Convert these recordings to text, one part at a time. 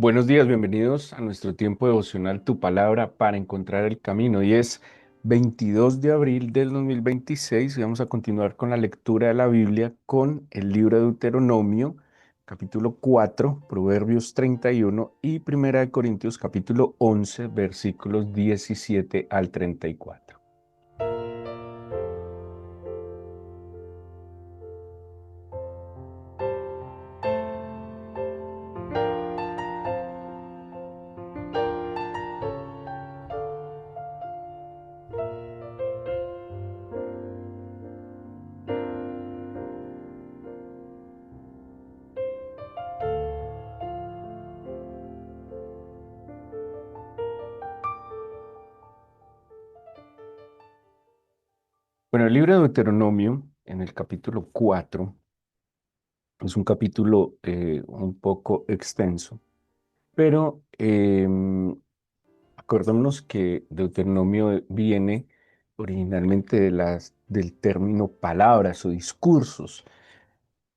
Buenos días, bienvenidos a nuestro tiempo devocional Tu Palabra para encontrar el camino. Hoy es 22 de abril del 2026 y vamos a continuar con la lectura de la Biblia con el libro de Deuteronomio, capítulo 4, Proverbios 31 y Primera de Corintios, capítulo 11, versículos 17 al 34. Bueno, el libro de Deuteronomio, en el capítulo 4, es un capítulo un poco extenso, pero acordémonos que Deuteronomio viene originalmente del término palabras o discursos.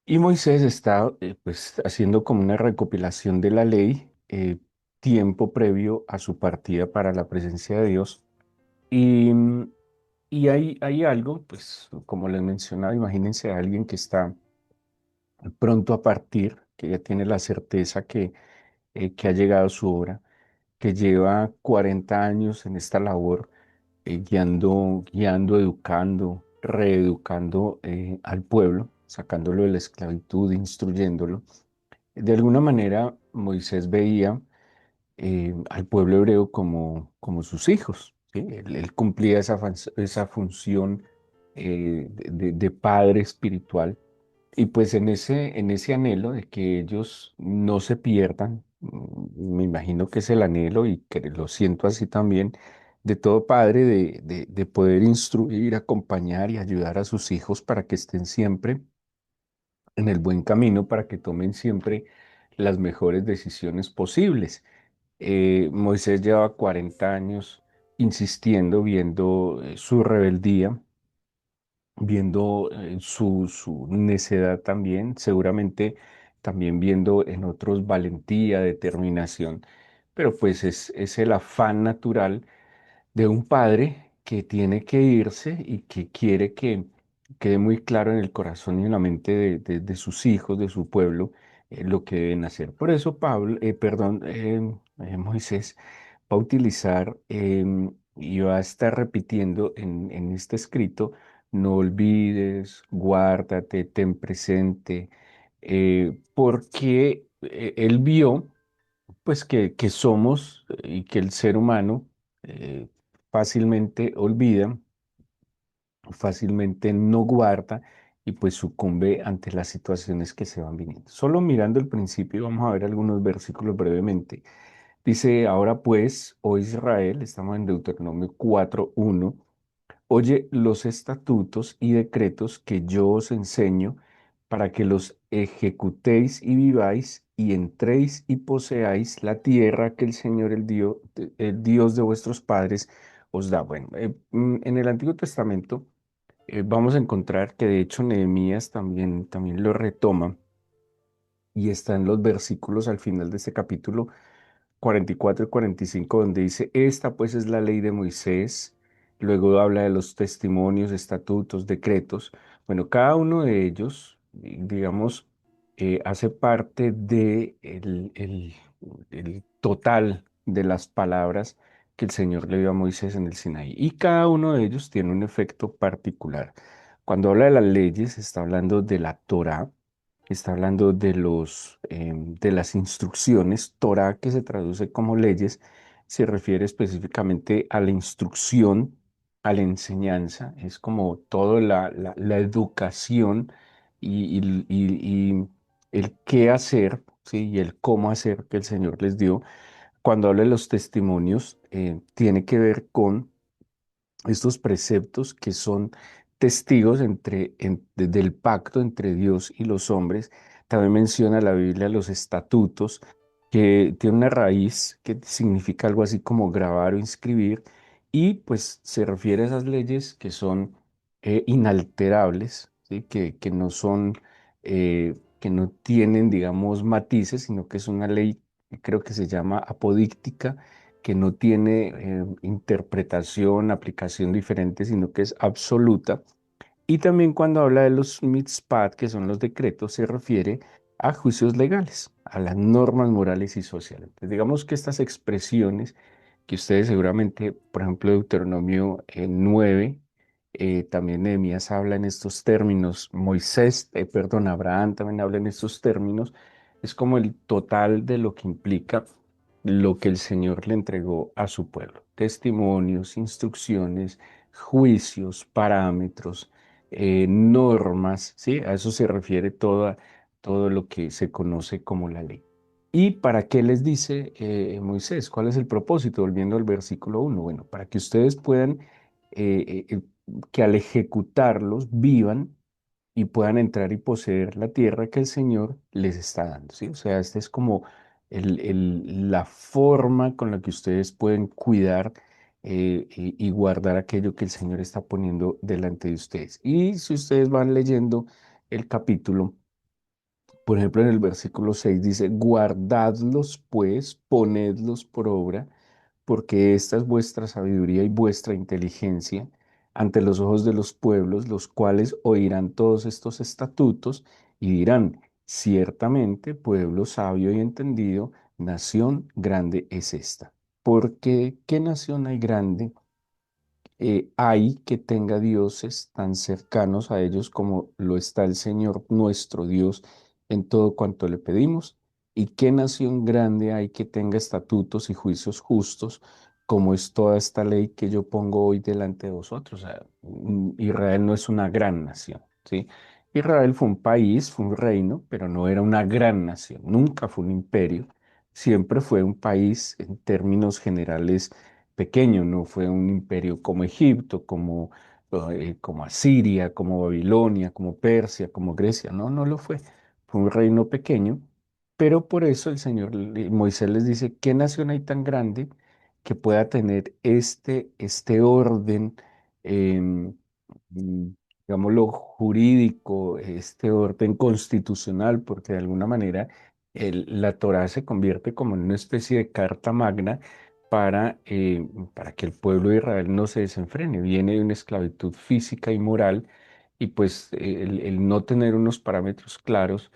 Y Moisés está pues haciendo como una recopilación de la ley, tiempo previo a su partida para la presencia de Dios. Y, y hay algo, pues como les mencionaba, imagínense a alguien que está pronto a partir, que ya tiene la certeza que ha llegado su hora, que lleva 40 años en esta labor, guiando, educando, reeducando al pueblo, sacándolo de la esclavitud, instruyéndolo. De alguna manera, Moisés veía al pueblo hebreo como sus hijos, ¿sí? Él cumplía esa función de padre espiritual y pues en ese anhelo de que ellos no se pierdan, me imagino que es el anhelo y que lo siento así también, de todo padre, de poder instruir, acompañar y ayudar a sus hijos para que estén siempre en el buen camino, para que tomen siempre las mejores decisiones posibles. Moisés llevaba 40 años insistiendo, viendo su rebeldía, viendo su necedad también, seguramente también viendo en otros valentía, determinación, pero pues es el afán natural de un padre que tiene que irse y que quiere que quede muy claro en el corazón y en la mente de sus hijos, de su pueblo, lo que deben hacer. Por eso Moisés va a utilizar y va a estar repitiendo en este escrito: no olvides, guárdate, ten presente, porque él vio pues que somos y que el ser humano eh, fácilmente olvida, fácilmente no guarda y pues sucumbe ante las situaciones que se van viniendo. Solo mirando el principio, vamos a ver algunos versículos brevemente. Dice: ahora pues, oh Israel, estamos en Deuteronomio 4:1. Oye los estatutos y decretos que yo os enseño para que los ejecutéis y viváis y entréis y poseáis la tierra que el Señor, el Dios de vuestros padres, os da. Bueno, en el Antiguo Testamento vamos a encontrar que de hecho Nehemías también lo retoma y está en los versículos al final de este capítulo 44 y 45, donde dice: esta pues es la ley de Moisés. Luego habla de los testimonios, estatutos, decretos. Bueno, cada uno de ellos, digamos, hace parte de el total de las palabras que el Señor le dio a Moisés en el Sinaí. Y cada uno de ellos tiene un efecto particular. Cuando habla de las leyes, está hablando de la Torá, está hablando de las instrucciones. Torá, que se traduce como leyes, se refiere específicamente a la instrucción, a la enseñanza. Es como toda la educación y el qué hacer, ¿sí? Y el cómo hacer que el Señor les dio. Cuando habla de los testimonios, tiene que ver con estos preceptos que son testigos del pacto entre Dios y los hombres. También menciona la Biblia los estatutos, que tiene una raíz que significa algo así como grabar o inscribir, y pues se refiere a esas leyes que son inalterables, ¿sí? Que no son, que no tienen, digamos, matices, sino que es una ley creo que se llama apodíctica, que no tiene interpretación, aplicación diferente, sino que es absoluta. Y también cuando habla de los mitzpat, que son los decretos, se refiere a juicios legales, a las normas morales y sociales. Entonces, digamos que estas expresiones que ustedes seguramente, por ejemplo, Deuteronomio 9, también Nehemías habla en estos términos, Moisés, perdón, Abraham también habla en estos términos, es como el total de lo que implica lo que el Señor le entregó a su pueblo. Testimonios, instrucciones, juicios, parámetros, normas, ¿sí? A eso se refiere todo lo que se conoce como la ley. ¿Y para qué les dice Moisés? ¿Cuál es el propósito? Volviendo al versículo 1. Bueno, para que ustedes puedan, que al ejecutarlos vivan y puedan entrar y poseer la tierra que el Señor les está dando, ¿sí? O sea, esta es como la forma con la que ustedes pueden cuidar y guardar aquello que el Señor está poniendo delante de ustedes. Y si ustedes van leyendo el capítulo, por ejemplo, en el versículo 6 dice, guardadlos pues, ponedlos por obra, porque esta es vuestra sabiduría y vuestra inteligencia ante los ojos de los pueblos, los cuales oirán todos estos estatutos y dirán, ciertamente, pueblo sabio y entendido, nación grande es esta. Porque, ¿qué nación hay grande? Hay que tenga dioses tan cercanos a ellos como lo está el Señor nuestro Dios en todo cuanto le pedimos. ¿Y qué nación grande hay que tenga estatutos y juicios justos como es toda esta ley que yo pongo hoy delante de vosotros? O sea, Israel no es una gran nación, ¿sí? Israel fue un país, fue un reino, pero no era una gran nación, nunca fue un imperio, siempre fue un país en términos generales pequeño, no fue un imperio como Egipto, como Asiria, como Babilonia, como Persia, como Grecia, no, no lo fue. Fue un reino pequeño, pero por eso el Señor, Moisés les dice, ¿qué nación hay tan grande que pueda tener este orden, em, mm, digámoslo, jurídico, este orden constitucional? Porque de alguna manera la Torá se convierte como en una especie de carta magna para que el pueblo de Israel no se desenfrene. Viene de una esclavitud física y moral, y pues el no tener unos parámetros claros,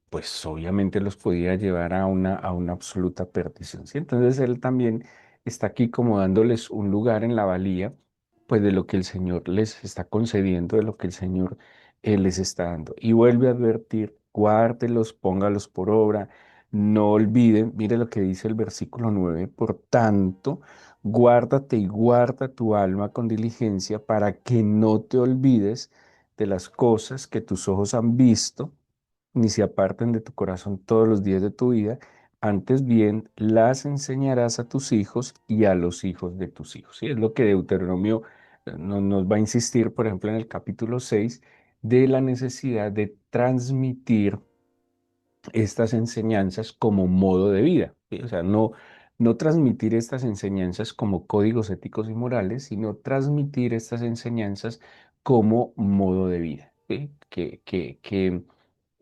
pues obviamente los podía llevar a una absoluta perdición, ¿sí? Entonces él también está aquí como dándoles un lugar en la valía, pues de lo que el Señor les está concediendo, de lo que el Señor les está dando. Y vuelve a advertir, guárdelos, póngalos por obra. No olviden, mire lo que dice el versículo 9. Por tanto, guárdate y guarda tu alma con diligencia para que no te olvides de las cosas que tus ojos han visto, ni se aparten de tu corazón todos los días de tu vida. Antes bien, las enseñarás a tus hijos y a los hijos de tus hijos. Y es lo que Deuteronomio nos va a insistir, por ejemplo, en el capítulo 6, de la necesidad de transmitir estas enseñanzas como modo de vida, ¿sí? O sea, no transmitir estas enseñanzas como códigos éticos y morales, sino transmitir estas enseñanzas como modo de vida, ¿sí?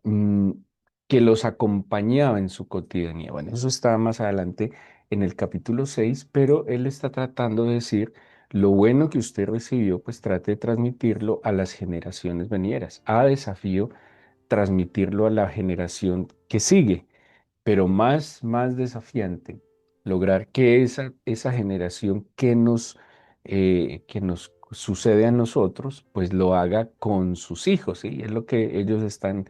Mm, que los acompañaba en su cotidianidad. Bueno, eso está más adelante en el capítulo 6, pero él está tratando de decir, lo bueno que usted recibió, pues trate de transmitirlo a las generaciones venideras, a desafío transmitirlo a la generación que sigue, pero más desafiante, lograr que esa generación que nos sucede a nosotros, pues lo haga con sus hijos, ¿sí? Es lo que ellos están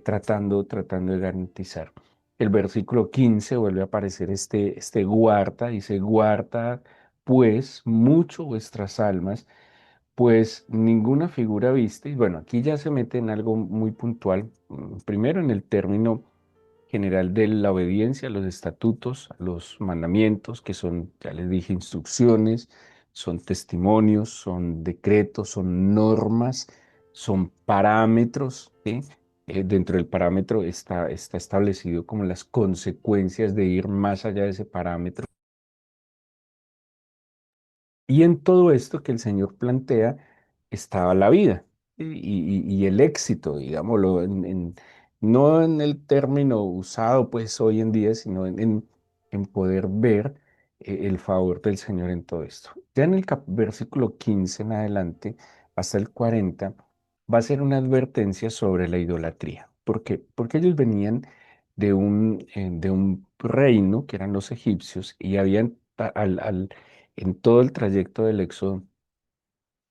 tratando de garantizar. El versículo 15 vuelve a aparecer este guarda, dice, guarda pues mucho vuestras almas, pues ninguna figura viste. Y bueno, aquí ya se mete en algo muy puntual. Primero en el término general de la obediencia a los estatutos, a los mandamientos, que son, ya les dije, instrucciones, son testimonios, son decretos, son normas, son parámetros, ¿sí? Dentro del parámetro está establecido como las consecuencias de ir más allá de ese parámetro. Y en todo esto que el Señor plantea estaba la vida y el éxito, digámoslo, no en el término usado pues hoy en día, sino en poder ver el favor del Señor en todo esto. Ya en el versículo 15 en adelante, hasta el 40 va a ser una advertencia sobre la idolatría. ¿Por qué? Porque ellos venían de un reino que eran los egipcios y habían en todo el trayecto del Éxodo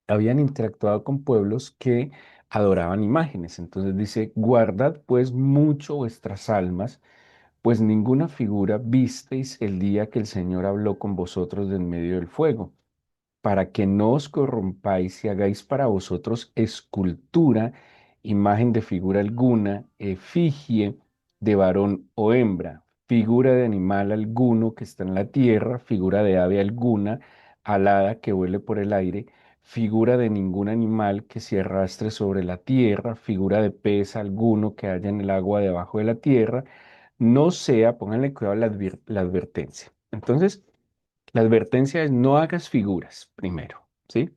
habían interactuado con pueblos que adoraban imágenes. Entonces dice, guardad pues mucho vuestras almas, pues ninguna figura visteis el día que el Señor habló con vosotros de en medio del fuego, para que no os corrompáis y hagáis para vosotros escultura, imagen de figura alguna, efigie de varón o hembra, figura de animal alguno que está en la tierra, figura de ave alguna, alada que vuele por el aire, figura de ningún animal que se arrastre sobre la tierra, figura de pez alguno que haya en el agua debajo de la tierra, no sea, pónganle cuidado la advertencia. Entonces, la advertencia es no hagas figuras primero, ¿sí?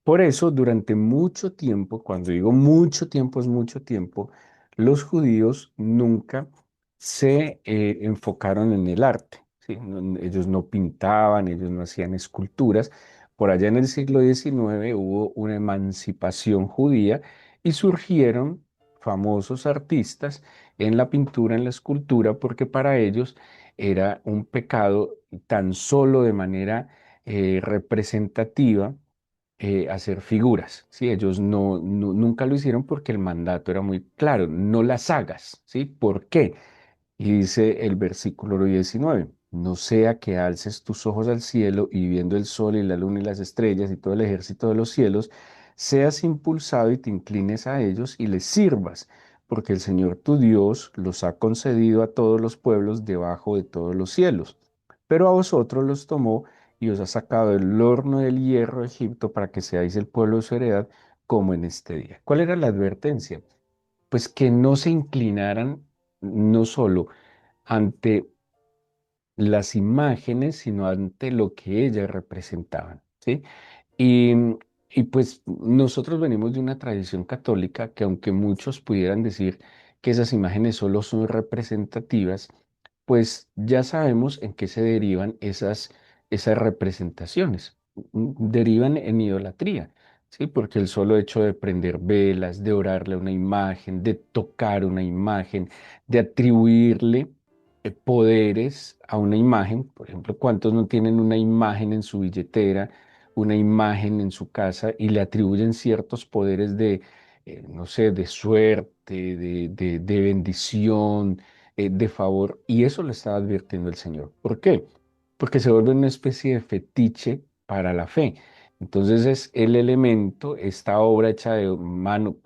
Por eso, durante mucho tiempo, cuando digo mucho tiempo es mucho tiempo, los judíos nunca se enfocaron en el arte, ¿sí? Ellos no pintaban, ellos no hacían esculturas. Por allá en el siglo XIX hubo una emancipación judía y surgieron famosos artistas en la pintura, en la escultura, porque para ellos era un pecado tan solo de manera representativa hacer figuras, ¿sí? Ellos nunca lo hicieron porque el mandato era muy claro, no las hagas, ¿sí? ¿Por qué? Y dice el versículo 19, no sea que alces tus ojos al cielo y viendo el sol y la luna y las estrellas y todo el ejército de los cielos, seas impulsado y te inclines a ellos y les sirvas, porque el Señor tu Dios los ha concedido a todos los pueblos debajo de todos los cielos. Pero a vosotros los tomó y os ha sacado del horno del hierro de Egipto para que seáis el pueblo de su heredad, como en este día. ¿Cuál era la advertencia? Pues que no se inclinaran no solo ante las imágenes, sino ante lo que ellas representaban, ¿sí? Y, y pues nosotros venimos de una tradición católica que aunque muchos pudieran decir que esas imágenes solo son representativas, pues ya sabemos en qué se derivan esas representaciones. Derivan en idolatría, ¿sí? Porque el solo hecho de prender velas, de orarle a una imagen, de tocar una imagen, de atribuirle poderes a una imagen, por ejemplo, ¿cuántos no tienen una imagen en su billetera, una imagen en su casa y le atribuyen ciertos poderes de, no sé, de suerte, de bendición, de favor? Y eso lo estaba advirtiendo el Señor. ¿Por qué? Porque se vuelve una especie de fetiche para la fe. Entonces es el elemento, esta obra hecha de mano,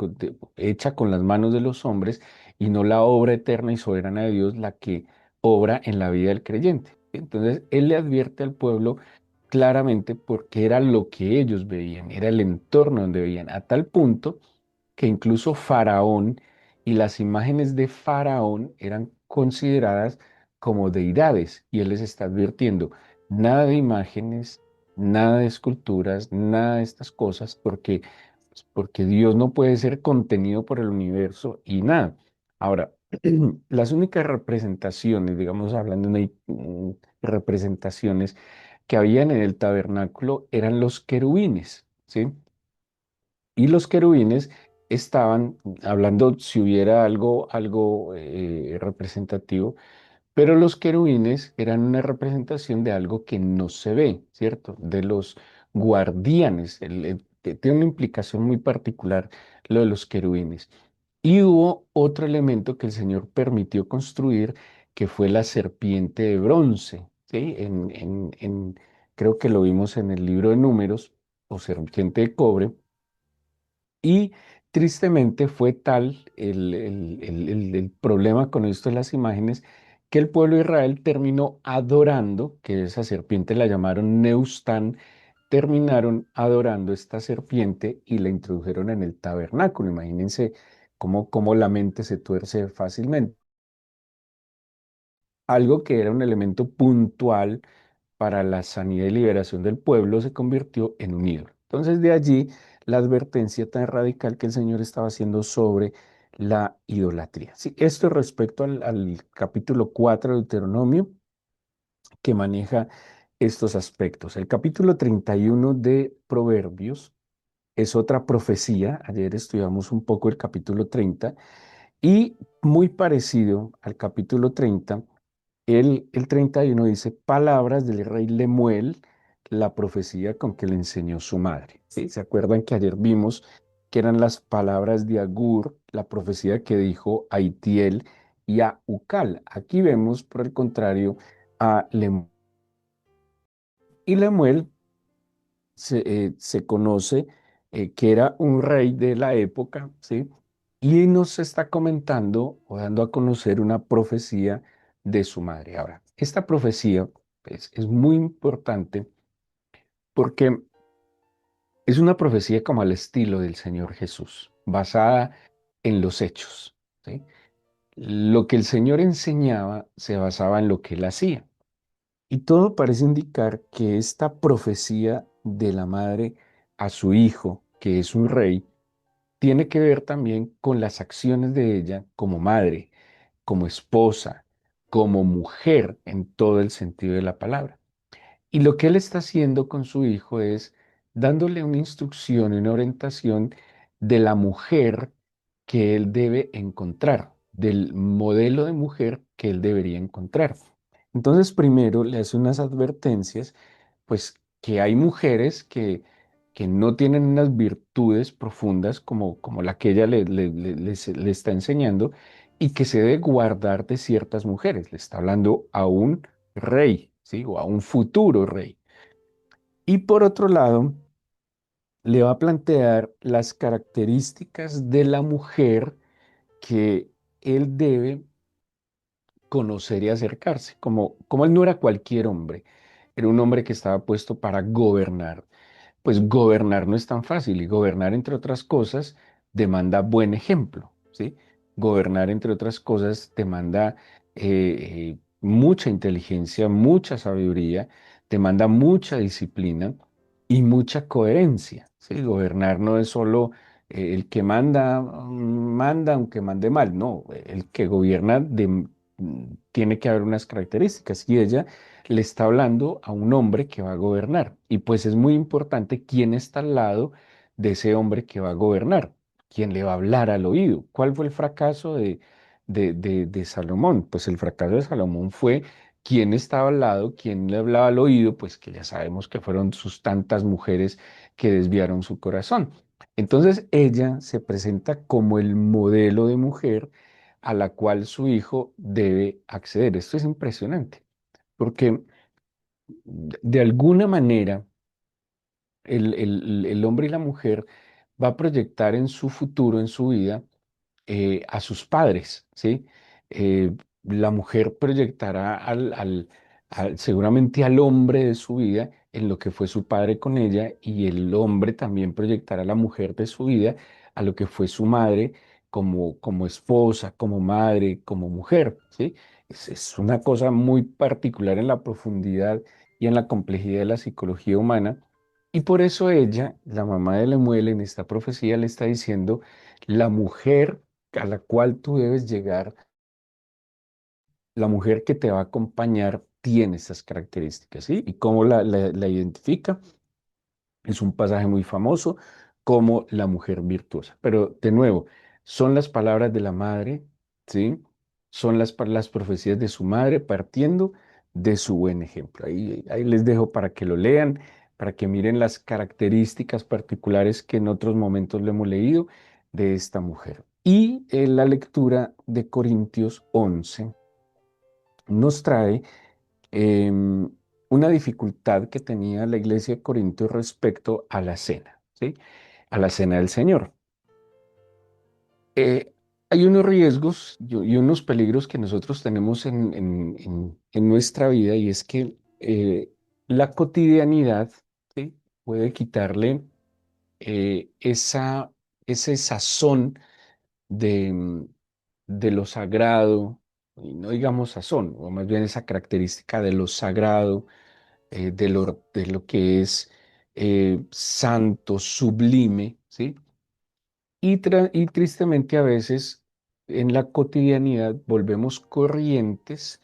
hecha con las manos de los hombres y no la obra eterna y soberana de Dios la que obra en la vida del creyente. Entonces, él le advierte al pueblo claramente porque era lo que ellos veían, era el entorno donde veían, a tal punto que incluso Faraón y las imágenes de Faraón eran consideradas como deidades y él les está advirtiendo, nada de imágenes, nada de esculturas, nada de estas cosas porque Dios no puede ser contenido por el universo y nada. Ahora, las únicas representaciones, digamos, hablando de representaciones que habían en el tabernáculo eran los querubines, ¿sí? Y los querubines estaban, hablando si hubiera algo representativo, pero los querubines eran una representación de algo que no se ve, ¿cierto? De los guardianes. Tiene una implicación muy particular lo de los querubines. Y hubo otro elemento que el Señor permitió construir, que fue la serpiente de bronce, ¿sí? Creo que lo vimos en el libro de Números, o serpiente de cobre, y tristemente fue tal el problema con esto de las imágenes que el pueblo de Israel terminó adorando, que esa serpiente la llamaron Neustán, terminaron adorando esta serpiente y la introdujeron en el tabernáculo. Imagínense cómo la mente se tuerce fácilmente. Algo que era un elemento puntual para la sanidad y liberación del pueblo se convirtió en un ídolo. Entonces de allí la advertencia tan radical que el Señor estaba haciendo sobre la idolatría. Sí, esto respecto al capítulo 4 de Deuteronomio, que maneja estos aspectos. El capítulo 31 de Proverbios es otra profecía. Ayer estudiamos un poco el capítulo 30 y muy parecido al capítulo 30, el 31 dice palabras del rey Lemuel, la profecía con que le enseñó su madre. ¿Sí? ¿Se acuerdan que ayer vimos que eran las palabras de Agur, la profecía que dijo a Itiel y a Ucal? Aquí vemos, por el contrario, a Lemuel. Y Lemuel se conoce que era un rey de la época, ¿sí? Y nos está comentando o dando a conocer una profecía de su madre. Ahora, esta profecía pues, es muy importante porque es una profecía como al estilo del Señor Jesús, basada en los hechos, ¿sí? Lo que el Señor enseñaba se basaba en lo que él hacía. Y todo parece indicar que esta profecía de la madre a su hijo, que es un rey, tiene que ver también con las acciones de ella como madre, como esposa, como mujer en todo el sentido de la palabra. Y lo que él está haciendo con su hijo es dándole una instrucción y una orientación de la mujer que él debe encontrar, del modelo de mujer que él debería encontrar. Entonces, primero le hace unas advertencias, pues que hay mujeres que no tienen unas virtudes profundas como la que ella le está enseñando y que se debe guardar de ciertas mujeres. Le está hablando a un rey, ¿sí? O a un futuro rey. Y por otro lado, le va a plantear las características de la mujer que él debe conocer y acercarse. Como él no era cualquier hombre, era un hombre que estaba puesto para gobernar. Pues gobernar no es tan fácil y gobernar, entre otras cosas, demanda buen ejemplo, ¿sí? Gobernar, entre otras cosas, demanda mucha inteligencia, mucha sabiduría, demanda mucha disciplina y mucha coherencia, ¿sí? Gobernar no es solo el que manda, manda aunque mande mal, no, el que gobierna tiene que haber unas características y ella le está hablando a un hombre que va a gobernar. Y pues es muy importante quién está al lado de ese hombre que va a gobernar, quién le va a hablar al oído. ¿Cuál fue el fracaso de Salomón? Pues el fracaso de Salomón fue quién estaba al lado, quién le hablaba al oído, pues que ya sabemos que fueron sus tantas mujeres que desviaron su corazón. Entonces ella se presenta como el modelo de mujer a la cual su hijo debe acceder. Esto es impresionante, porque de alguna manera el hombre y la mujer va a proyectar en su futuro, en su vida, a sus padres, ¿sí? La mujer proyectará seguramente al hombre de su vida en lo que fue su padre con ella y el hombre también proyectará a la mujer de su vida a lo que fue su madre como esposa, como madre, como mujer, ¿sí? Es una cosa muy particular en la profundidad y en la complejidad de la psicología humana. Y por eso ella, la mamá de Lemuel, en esta profecía le está diciendo, la mujer a la cual tú debes llegar, la mujer que te va a acompañar, tiene esas características, ¿sí? ¿Y cómo la identifica? Es un pasaje muy famoso como la mujer virtuosa. Pero de nuevo, son las palabras de la madre, ¿sí? Son las profecías de su madre partiendo de su buen ejemplo. Ahí les dejo para que lo lean, para que miren las características particulares que en otros momentos le hemos leído de esta mujer. Y la lectura de Corintios 11 nos trae em, una dificultad que tenía la iglesia de Corinto respecto a la cena, ¿sí? A la cena del Señor. Eh, Hay unos riesgos y unos peligros que nosotros tenemos en nuestra vida y es que la cotidianidad, ¿sí? Puede quitarle ese sazón de, de lo sagrado, y no digamos sazón, o más bien esa característica de lo sagrado, de lo que es santo, sublime, ¿sí? Y tristemente a veces en la cotidianidad volvemos corrientes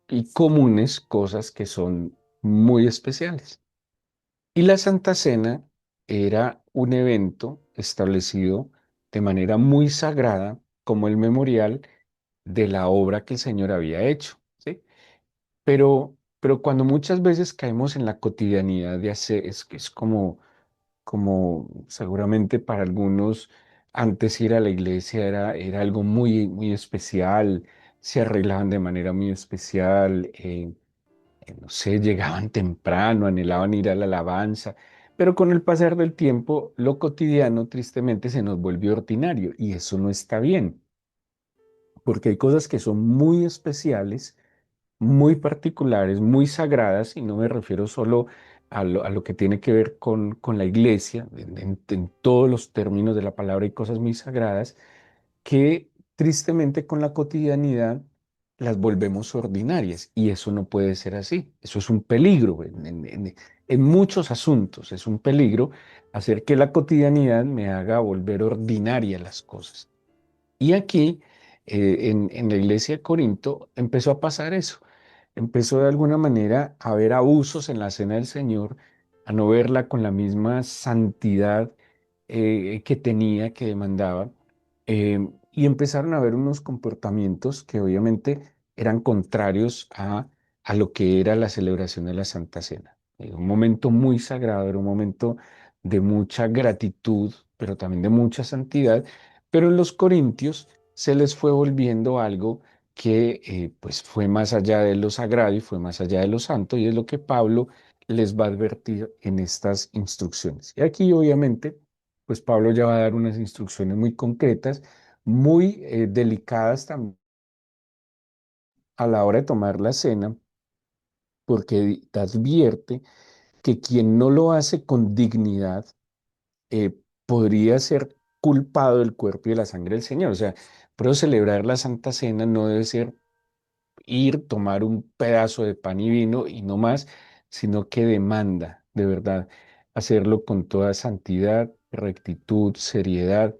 y comunes cosas que son muy especiales. Y la Santa Cena era un evento establecido de manera muy sagrada como el memorial de la obra que el Señor había hecho, ¿sí? Pero cuando muchas veces caemos en la cotidianidad de hacer, es que es como seguramente para algunos antes ir a la iglesia era algo muy, muy especial, se arreglaban de manera muy especial, no sé, llegaban temprano, anhelaban ir a la alabanza, pero con el pasar del tiempo, lo cotidiano tristemente se nos vuelve ordinario y eso no está bien, porque hay cosas que son muy especiales, muy particulares, muy sagradas, y no me refiero solo a lo que tiene que ver con la iglesia, en todos los términos de la palabra hay cosas muy sagradas que tristemente con la cotidianidad las volvemos ordinarias y eso no puede ser así. Eso es un peligro en muchos asuntos. Es un peligro hacer que la cotidianidad me haga volver ordinaria las cosas. Y aquí, en la iglesia de Corinto, empezó a pasar eso. Empezó de alguna manera a haber abusos en la cena del Señor, a no verla con la misma santidad que tenía, que demandaba. Y empezaron a haber unos comportamientos que obviamente eran contrarios a lo que era la celebración de la Santa Cena. Un momento muy sagrado, era un momento de mucha gratitud, pero también de mucha santidad, pero en los corintios se les fue volviendo algo que pues fue más allá de lo sagrado y fue más allá de lo santo, y es lo que Pablo les va a advertir en estas instrucciones. Y aquí obviamente, pues Pablo ya va a dar unas instrucciones muy concretas, muy delicadas también a la hora de tomar la cena, porque te advierte que quien no lo hace con dignidad, podría ser culpado del cuerpo y de la sangre del Señor. O sea, pero celebrar la Santa Cena no debe ser ir, tomar un pedazo de pan y vino y no más, sino que demanda, de verdad, hacerlo con toda santidad, rectitud, seriedad,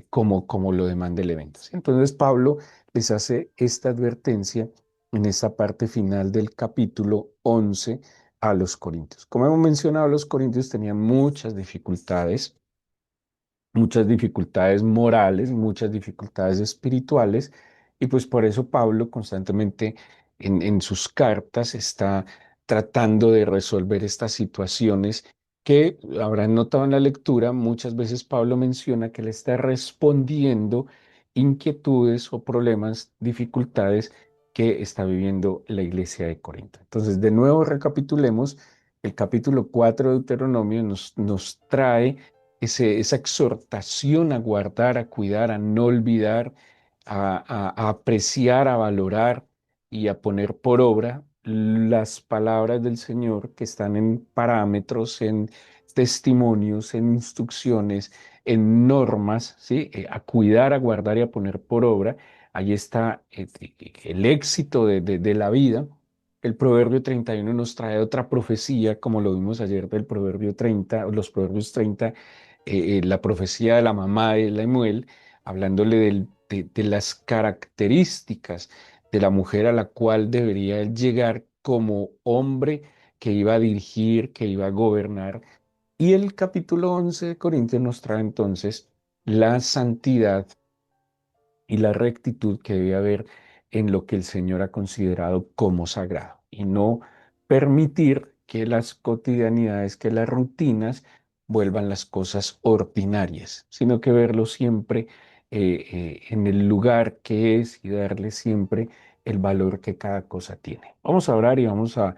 como lo demanda el evento. ¿Sí? Entonces Pablo les hace esta advertencia en esta parte final del capítulo 11 a los Corintios. Como hemos mencionado, los Corintios tenían muchas dificultades morales, muchas dificultades espirituales, y pues por eso Pablo constantemente en sus cartas está tratando de resolver estas situaciones que habrán notado en la lectura. Muchas veces Pablo menciona que le está respondiendo inquietudes o problemas, dificultades que está viviendo la iglesia de Corinto. Entonces, de nuevo recapitulemos, el capítulo 4 de Deuteronomio nos trae esa exhortación a guardar, a cuidar, a no olvidar, a apreciar, a valorar y a poner por obra las palabras del Señor que están en parámetros, en testimonios, en instrucciones, en normas, ¿sí? A cuidar, a guardar y a poner por obra. Ahí está el éxito de la vida. El Proverbio 31 nos trae otra profecía, como lo vimos ayer del Proverbio 30, los Proverbios 30, la profecía de la mamá de Lemuel, hablándole de las características de la mujer a la cual debería él llegar como hombre que iba a dirigir, que iba a gobernar. Y el capítulo 11 de Corintios nos trae entonces la santidad y la rectitud que debe haber en lo que el Señor ha considerado como sagrado y no permitir que las cotidianidades, que las rutinas vuelvan las cosas ordinarias, sino que verlo siempre en el lugar que es y darle siempre el valor que cada cosa tiene. Vamos a orar y vamos a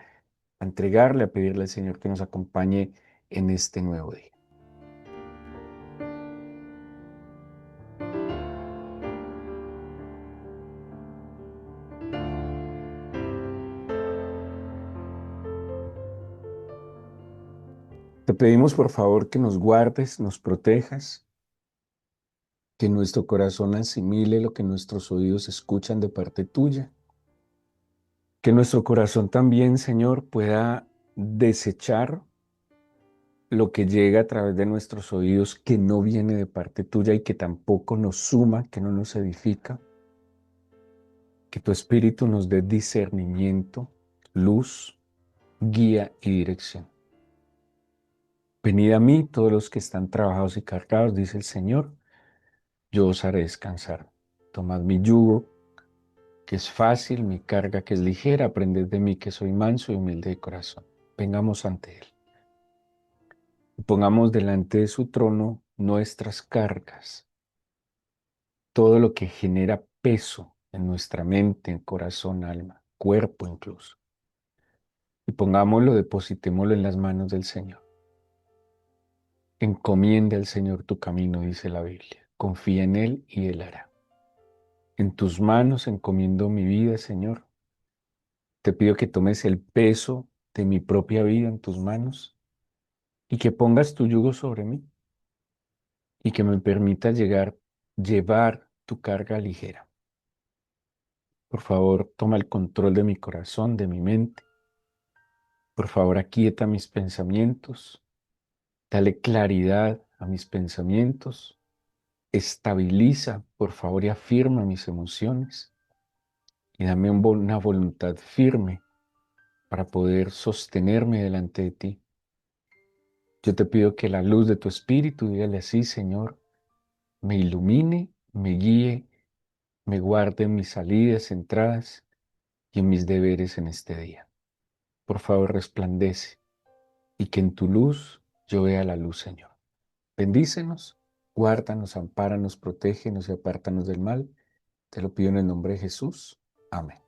entregarle, a pedirle al Señor que nos acompañe en este nuevo día. Te pedimos por favor que nos guardes, nos protejas, que nuestro corazón asimile lo que nuestros oídos escuchan de parte tuya, que nuestro corazón también, Señor, pueda desechar lo que llega a través de nuestros oídos que no viene de parte tuya y que tampoco nos suma, que no nos edifica. Que tu Espíritu nos dé discernimiento, luz, guía y dirección. Venid a mí todos los que están trabajados y cargados, dice el Señor, yo os haré descansar. Tomad mi yugo, que es fácil, mi carga que es ligera, aprended de mí que soy manso y humilde de corazón. Vengamos ante Él y pongamos delante de su trono nuestras cargas, todo lo que genera peso en nuestra mente, en corazón, alma, cuerpo incluso. Y pongámoslo, depositémoslo en las manos del Señor. Encomienda al Señor tu camino, dice la Biblia. Confía en Él y Él hará. En tus manos encomiendo mi vida, Señor. Te pido que tomes el peso de mi propia vida en tus manos y que pongas tu yugo sobre mí y que me permitas llevar tu carga ligera. Por favor, toma el control de mi corazón, de mi mente. Por favor, aquieta mis pensamientos. Dale claridad a mis pensamientos. Estabiliza, por favor, y afirma mis emociones. Y dame una voluntad firme para poder sostenerme delante de ti. Yo te pido que la luz de tu espíritu, dígale así, Señor, me ilumine, me guíe, me guarde en mis salidas, entradas y en mis deberes en este día. Por favor, resplandece y que en tu luz yo vea la luz, Señor. Bendícenos, guárdanos, ampáranos, protégenos y apártanos del mal. Te lo pido en el nombre de Jesús. Amén.